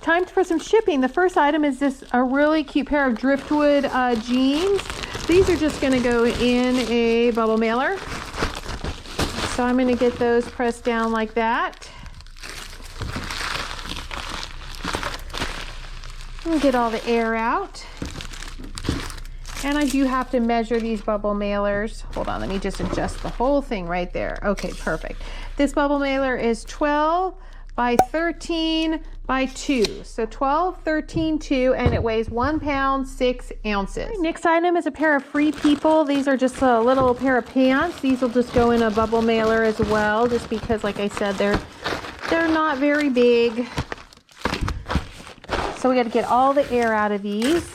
time for some shipping. The first item is a really cute pair of driftwood jeans. These are just going to go in a bubble mailer. So I'm going to get those pressed down like that. And get all the air out. And I do have to measure these bubble mailers. Hold on, let me just adjust the whole thing right there. Okay, perfect. This bubble mailer is 12 by 13 by 2. So 12, 13, 2, and it weighs 1 pound, 6 ounces. Right, next item is a pair of Free People. These are just a little pair of pants. These will just go in a bubble mailer as well, just because, like I said, they're not very big. So we got to get all the air out of these.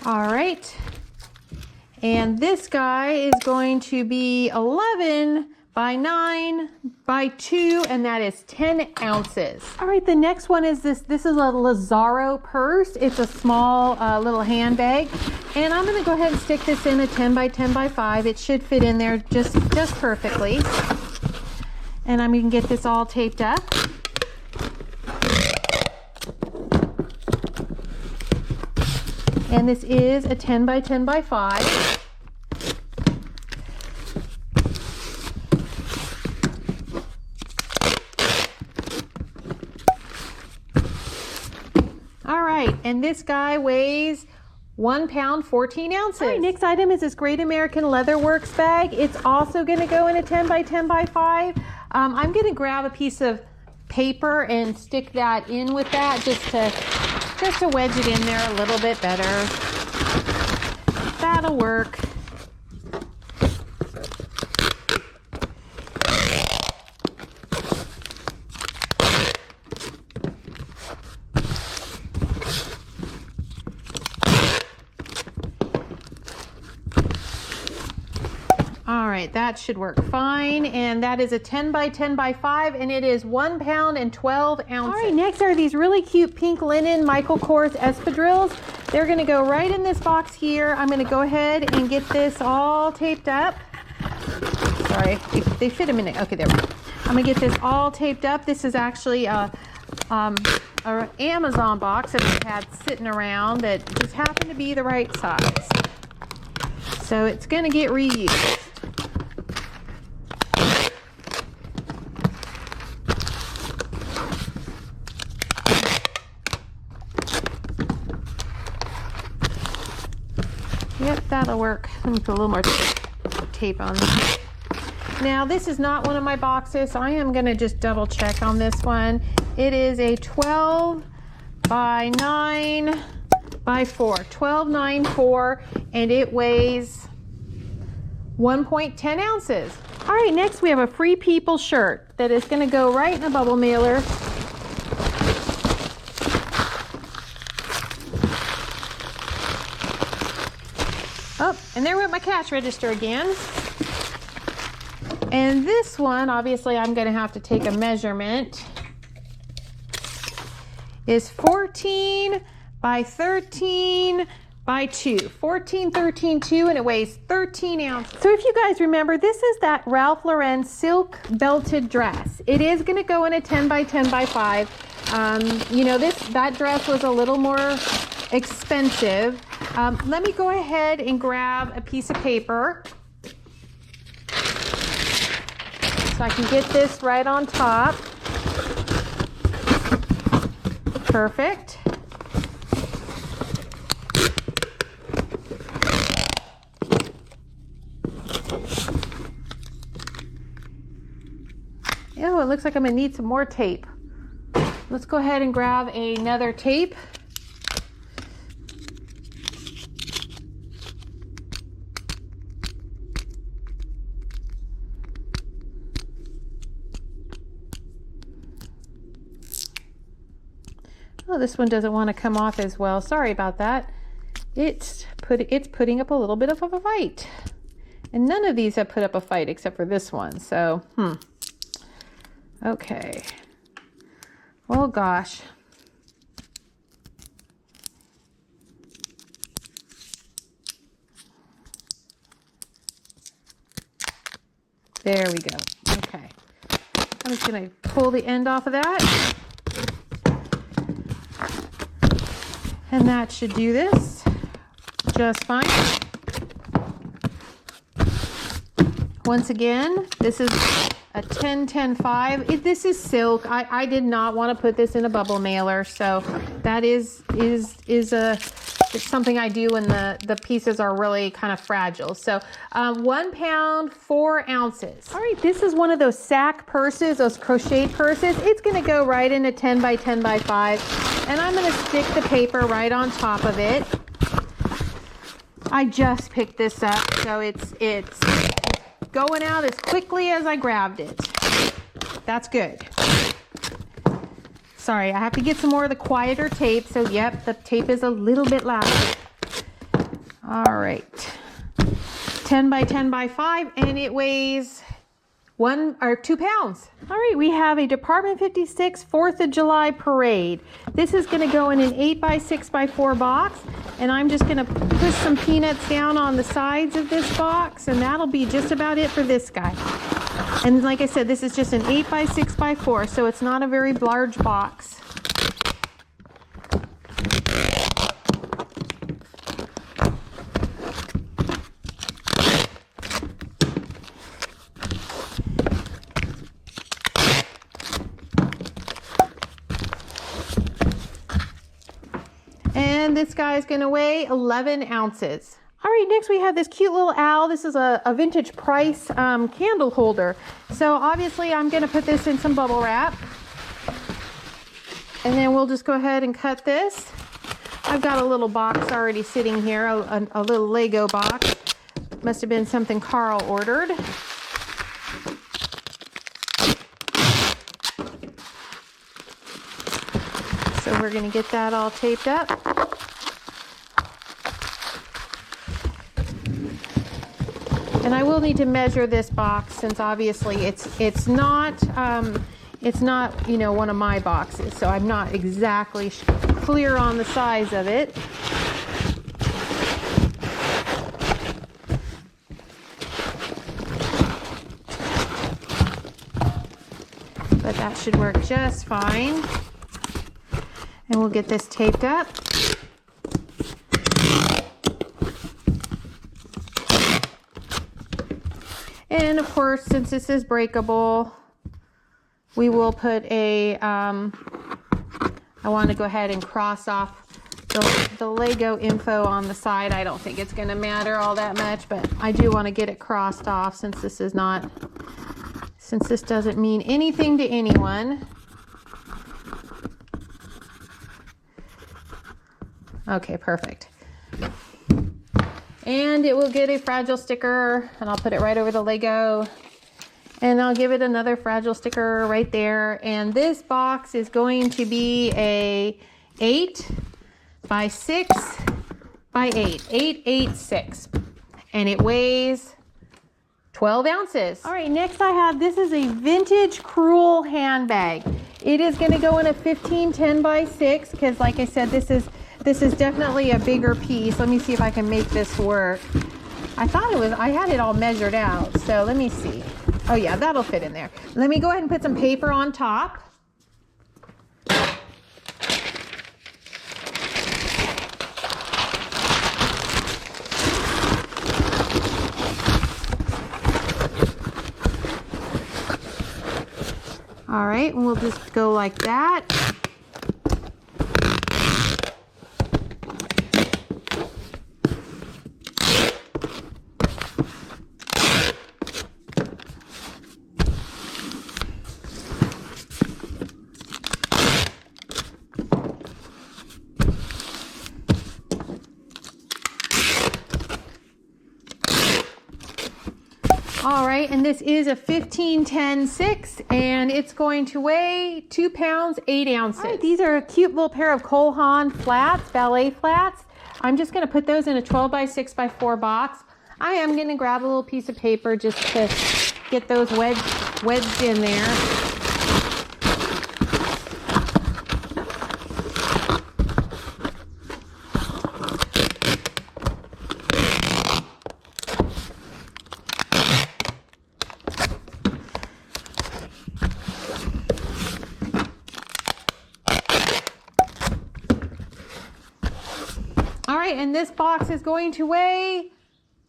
All right, and this guy is going to be 11 by 9 by 2, and that is 10 ounces. All right, the next one is this. This is a Lazaro purse. It's a small little handbag, and I'm gonna go ahead and stick this in a 10 by 10 by 5. It should fit in there just perfectly. And I'm gonna get this all taped up. And this is a 10 by 10 by 5. All right, and this guy weighs 1 pound, 14 ounces. All right, next item is this Great American Leatherworks bag. It's also gonna go in a 10 by 10 by 5. I'm gonna grab a piece of paper and stick that in with that just to wedge it in there a little bit better. That'll work. All right, that should work fine. And that is a 10 by 10 by 5, and it is 1 pound and 12 ounces. All right, next are these really cute pink linen Michael Kors espadrilles. They're gonna go right in this box here. I'm gonna go ahead and get this all taped up. Sorry, they fit a minute. Okay, there we go. I'm gonna get this all taped up. This is actually a Amazon box that I had sitting around that just happened to be the right size. So it's gonna get reused. Yep, that'll work. Let me put a little more tape on this. Now, this is not one of my boxes, so I am going to just double check on this one. It is a 12 by 9 by 4, 12, 9, 4, and it weighs 1.10 ounces. All right, next we have a Free People shirt that is going to go right in a bubble mailer. Oh, and there went my cash register again. And this one, obviously, I'm going to have to take a measurement. Is 14 by 13 by 2. 14, 13, 2, and it weighs 13 ounces. So if you guys remember, this is that Ralph Lauren silk belted dress. It is going to go in a 10 by 10 by 5. You know, that dress was a little more expensive. Let me go ahead and grab a piece of paper so I can get this right on top. Perfect. Oh, it looks like I'm gonna need some more tape. Let's go ahead and grab another tape. Oh, this one doesn't want to come off as well. Sorry about that. It's putting up a little bit of a fight. And none of these have put up a fight except for this one. So, okay. Oh gosh. There we go. Okay. I'm just going to pull the end off of that. And that should do this just fine. Once again, this is a 10-10-5. This is silk. I did not want to put this in a bubble mailer, so that is it's something I do when the pieces are really kind of fragile. So 1 pound, 4 ounces. All right, this is one of those sack purses, those crochet purses. It's going to go right in a 10 by 10 by 5, and I'm going to stick the paper right on top of it. I just picked this up, so it's going out as quickly as I grabbed it. That's good. Sorry, I have to get some more of the quieter tape. So yep, the tape is a little bit loud. All right. 10 by 10 by 5, and it weighs 1 or 2 pounds. All right, we have a Department 56 4th of July parade. This is going to go in an 8 by 6 by 4 box, and I'm just going to push some peanuts down on the sides of this box, and that'll be just about it for this guy. And like I said, this is just an 8 by 6 by 4, so it's not a very large box. And this guy is going to weigh 11 ounces. All right, next we have this cute little owl. This is a vintage price candle holder. So obviously I'm going to put this in some bubble wrap. And then we'll just go ahead and cut this. I've got a little box already sitting here, a little Lego box. Must have been something Carl ordered. So we're going to get that all taped up. And I will need to measure this box, since obviously it's not you know, one of my boxes, so I'm not exactly clear on the size of it. But that should work just fine. And we'll get this taped up. And of course, since this is breakable, we will put a, I want to go ahead and cross off the Lego info on the side. I don't think it's going to matter all that much, but I do want to get it crossed off since this doesn't mean anything to anyone. Okay, perfect. And it will get a fragile sticker, and I'll put it right over the Lego, and I'll give it another fragile sticker right there. And this box is going to be a 8 by 6 by 8, 8, 8, 6, and it weighs 12 ounces. All right, next I have, this is a vintage crewel handbag. It is going to go in a 15 10 by 6, because like I said, this is definitely a bigger piece. Let me see if I can make this work. I had it all measured out, so let me see. Oh yeah, that'll fit in there. Let me go ahead and put some paper on top. All right, and we'll just go like that. All right, and this is a 15 10 6, and it's going to weigh 2 pounds 8 ounces. All right, these are a cute little pair of Cole Haan flats, ballet flats. I'm just going to put those in a 12 by 6 by 4 box. I am going to grab a little piece of paper just to get those wedged in there. right, and this box is going to weigh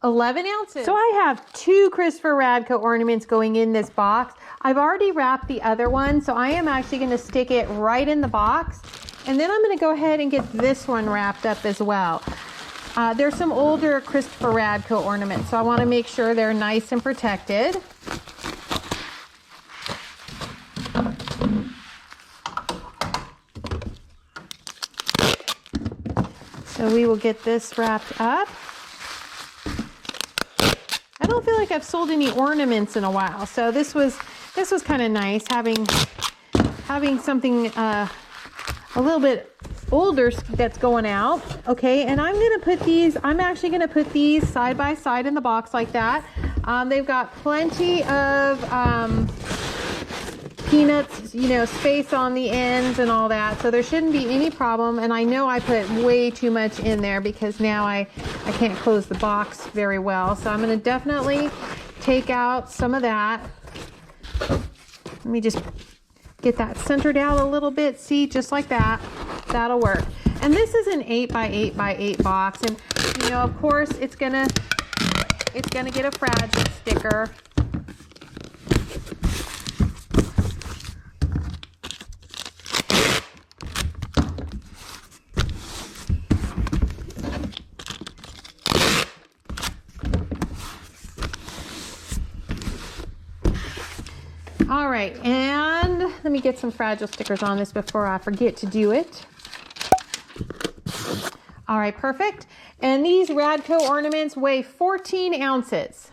11 ounces. So I have 2 Christopher Radko ornaments going in this box. I've already wrapped the other one, so I am actually going to stick it right in the box. And then I'm going to go ahead and get this one wrapped up as well. There's some older Christopher Radko ornaments, so I want to make sure they're nice and protected. So we will get this wrapped up. I don't feel like I've sold any ornaments in a while, so this was kind of nice having something a little bit older that's going out. Okay, and I'm actually gonna put these side by side in the box like that. They've got plenty of peanuts, you know, space on the ends and all that, so there shouldn't be any problem. And I know I put way too much in there because now I can't close the box very well, so I'm going to definitely take out some of that. Let me just get that centered out a little bit. See, just like that. That'll work. And this is an 8 by 8 by 8 box, and you know, of course it's gonna get a fragile sticker. All right, and let me get some fragile stickers on this before I forget to do it. All right, perfect. And these Radko ornaments weigh 14 ounces.